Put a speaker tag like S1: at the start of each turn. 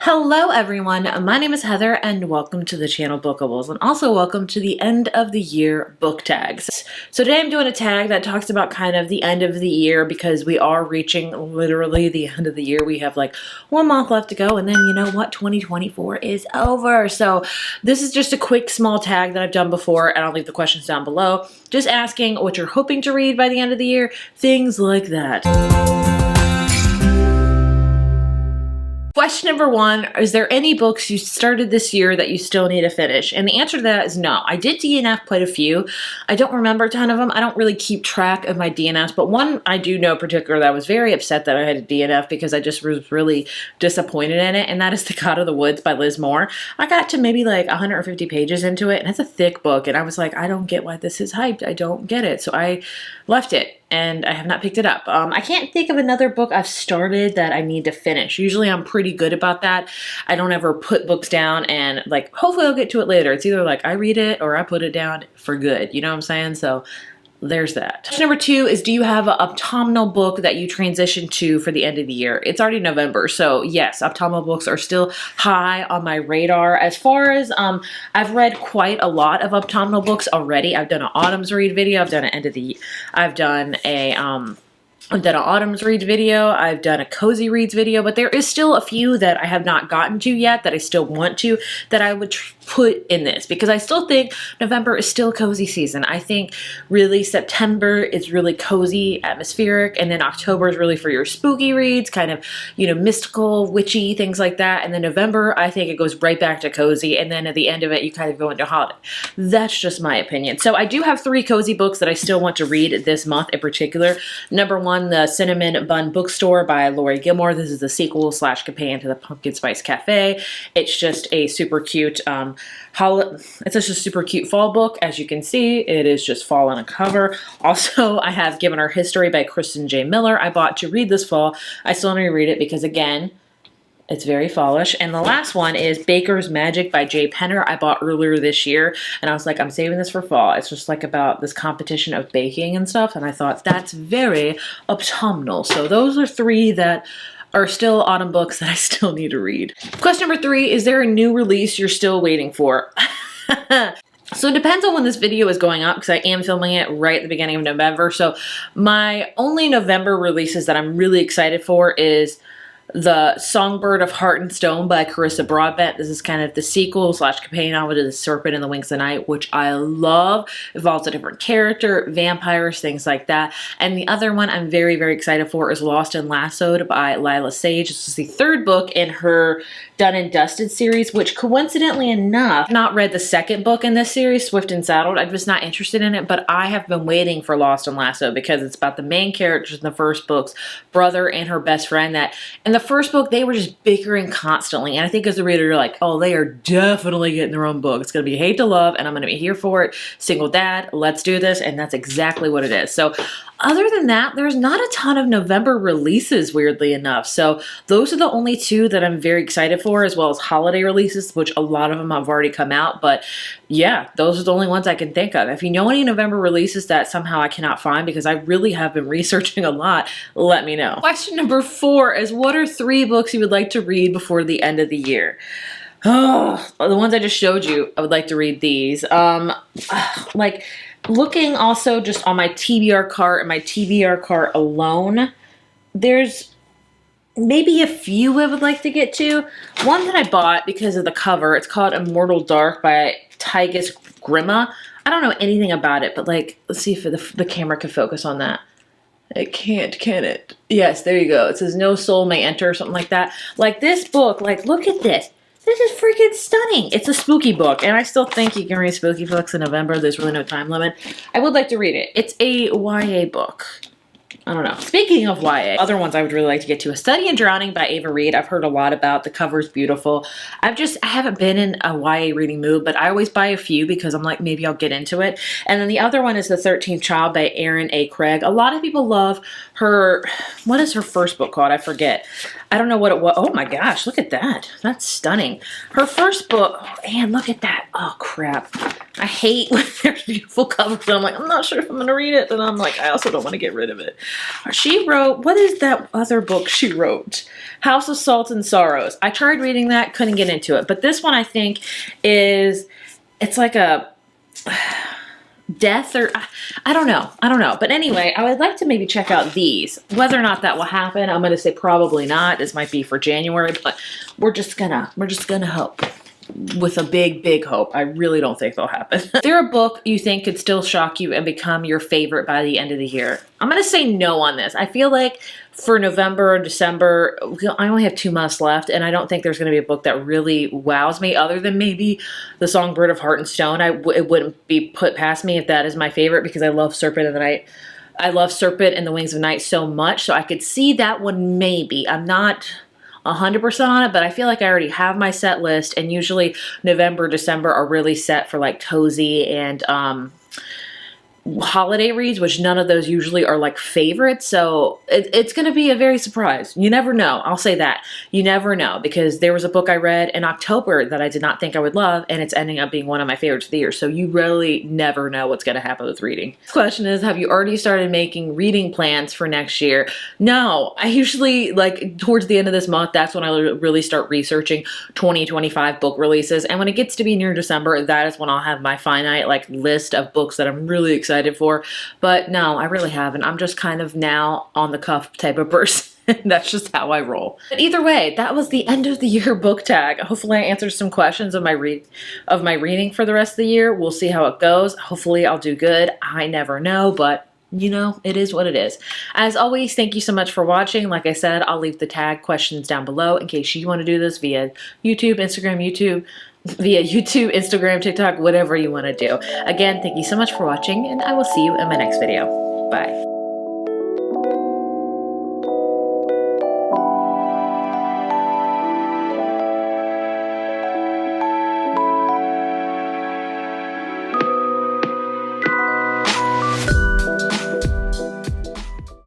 S1: Hello everyone, my name is Heather and welcome to the channel Bookables, and also welcome to the end of the year book tags. So today I'm doing a tag that talks about kind of the end of the year because we are reaching literally the end of the year. We have like 1 month left to go, and then you know what, 2024 is over. So this is just a quick small tag that I've done before, and I'll leave the questions down below. Just asking what you're hoping to read by the end of the year, things like that. Question number 1, is there any books you started this year that you still need to finish? And the answer to that is no. I did DNF quite a few. I don't remember a ton of them. I don't really keep track of my DNFs, but one I do know in particular that I was very upset that I had to DNF because I just was really disappointed in it, and that is The God of the Woods by Liz Moore. I got to maybe like 150 pages into it, and it's a thick book, and I was like, I don't get why this is hyped. I don't get it. So I left it, and I have not picked it up. I can't think of another book I've started that I need to finish. Usually I'm pretty good about that. I don't ever put books down and like, hopefully I'll get to it later. It's either like I read it or I put it down for good. You know what I'm saying? So there's that. Question number 2 is, do you have an autumnal book that you transition to for the end of the year? It's already November, so yes, autumnal books are still high on my radar. As far as, I've read quite a lot of autumnal books already. I've done an autumn's read video, I've done an end of the, I've done an autumn's reads video, I've done a cozy reads video, but there is still a few that I have not gotten to yet that I still want to, that I would put in this, because I still think November is still cozy season. I think really September is really cozy, atmospheric, and then October is really for your spooky reads, kind of, you know, mystical, witchy, things like that. And then November, I think it goes right back to cozy, and then at the end of it, you kind of go into holiday. That's just my opinion. So I do have 3 cozy books that I still want to read this month in particular. Number 1, The Cinnamon Bun Bookstore by Lori Gilmore. This is the sequel / companion to the Pumpkin Spice Cafe. It's just a super cute it's just a super cute fall book. As you can see, it is just fall on a cover. Also, I have Given Our History by Kristen J. Miller. I bought to read this fall. I still need to read it because, again, it's very fallish. And the last one is Baker's Magic by Jay Penner. I bought earlier this year, and I was like, I'm saving this for fall. It's just like about this competition of baking and stuff, and I thought that's very autumnal. So those are 3 that are still autumn books that I still need to read. Question number 3, is there a new release you're still waiting for? So it depends on when this video is going up, because I am filming it right at the beginning of November. So my only November releases that I'm really excited for is The Songbird of Heart and Stone by Carissa Broadbent. This is kind of the sequel / companion novel to The Serpent and the Wings of Night, which I love. It involves a different character, vampires, things like that. And the other one I'm very, very excited for is Lost and Lassoed by Lila Sage. This is the 3rd book in her Done and Dusted series, which coincidentally enough, I've not read the 2nd book in this series, Swift and Saddled. I'm just not interested in it, but I have been waiting for Lost and Lassoed because it's about the main characters in the first book's brother and her best friend that in the first book, they were just bickering constantly. And I think as a reader, you're like, oh, they are definitely getting their own book. It's going to be hate to love, and I'm going to be here for it. Single dad, let's do this. And that's exactly what it is. So other than that, there's not a ton of November releases, weirdly enough. So those are the only 2 that I'm very excited for, as well as holiday releases, which a lot of them have already come out. But yeah, those are the only ones I can think of. If you know any November releases that somehow I cannot find, because I really have been researching a lot, let me know. Question number 4 is, what are 3 books you would like to read before the end of the year? Oh, the ones I just showed you, I would like to read these. Like, looking also just on my TBR cart and my TBR cart alone, there's maybe a few I would like to get to. One that I bought because of the cover, it's called Immortal Dark by Tygus Grima. I don't know anything about it, but like, let's see if the camera can focus on that. It can't, can it? Yes, there you go. It says no soul may enter or something like that. Like this book, like look at this. This is freaking stunning. It's a spooky book, and I still think you can read spooky books in November. There's really no time limit. I would like to read it. It's a YA book. I don't know. Speaking of YA, other ones I would really like to get to. A Study in Drowning by Ava Reed. I've heard a lot about. The cover's beautiful. I haven't been in a YA reading mood, but I always buy a few because I'm like, maybe I'll get into it. And then the other one is The 13th Child by Erin A. Craig. A lot of people love her. What is her first book called? I forget. I don't know what it was. Oh my gosh, look at that. That's stunning. Her first book, oh man, look at that. Oh crap. I hate when there's beautiful covers. I'm like, I'm not sure if I'm going to read it. And I'm like, I also don't want to get rid of it. She wrote, what is that other book she wrote? House of Salt and Sorrows. I tried reading that, couldn't get into it. But this one I think is, it's like a death or I don't know. But anyway, I would like to maybe check out these. Whether or not that will happen, I'm going to say probably not. This might be for January, but we're just gonna hope. With a big hope. I really don't think they'll happen. Is there a book you think could still shock you and become your favorite by the end of the year? I'm going to say no on this. I feel like for November and December, I only have 2 months left, and I don't think there's going to be a book that really wows me other than maybe The Songbird of Heart and Stone. It wouldn't be put past me if that is my favorite because I love Serpent in the Night. I love Serpent and the Wings of Night so much, so I could see that one maybe. I'm not 100% on it, but I feel like I already have my set list, and usually November, December are really set for like cozy and holiday reads, which none of those usually are like favorites. So it's going to be a very surprise. You never know. I'll say that. You never know, because there was a book I read in October that I did not think I would love, and it's ending up being one of my favorites of the year. So you really never know what's going to happen with reading. This question is, have you already started making reading plans for next year? No, I usually like towards the end of this month, that's when I really start researching 2025 book releases. And when it gets to be near December, that is when I'll have my finite like list of books that I'm really excited for. But no, I really haven't. I'm just kind of now on the cuff type of person. That's just how I roll. But either way, that was the end of the year book tag. Hopefully I answered some questions of my reading for the rest of the year. We'll see how it goes. Hopefully I'll do good. I never know, but you know, it is what it is. As always, thank you so much for watching. Like I said, I'll leave the tag questions down below in case you want to do this via YouTube, Instagram, TikTok, whatever you want to do. Again, thank you so much for watching, and I will see you in my next video. Bye.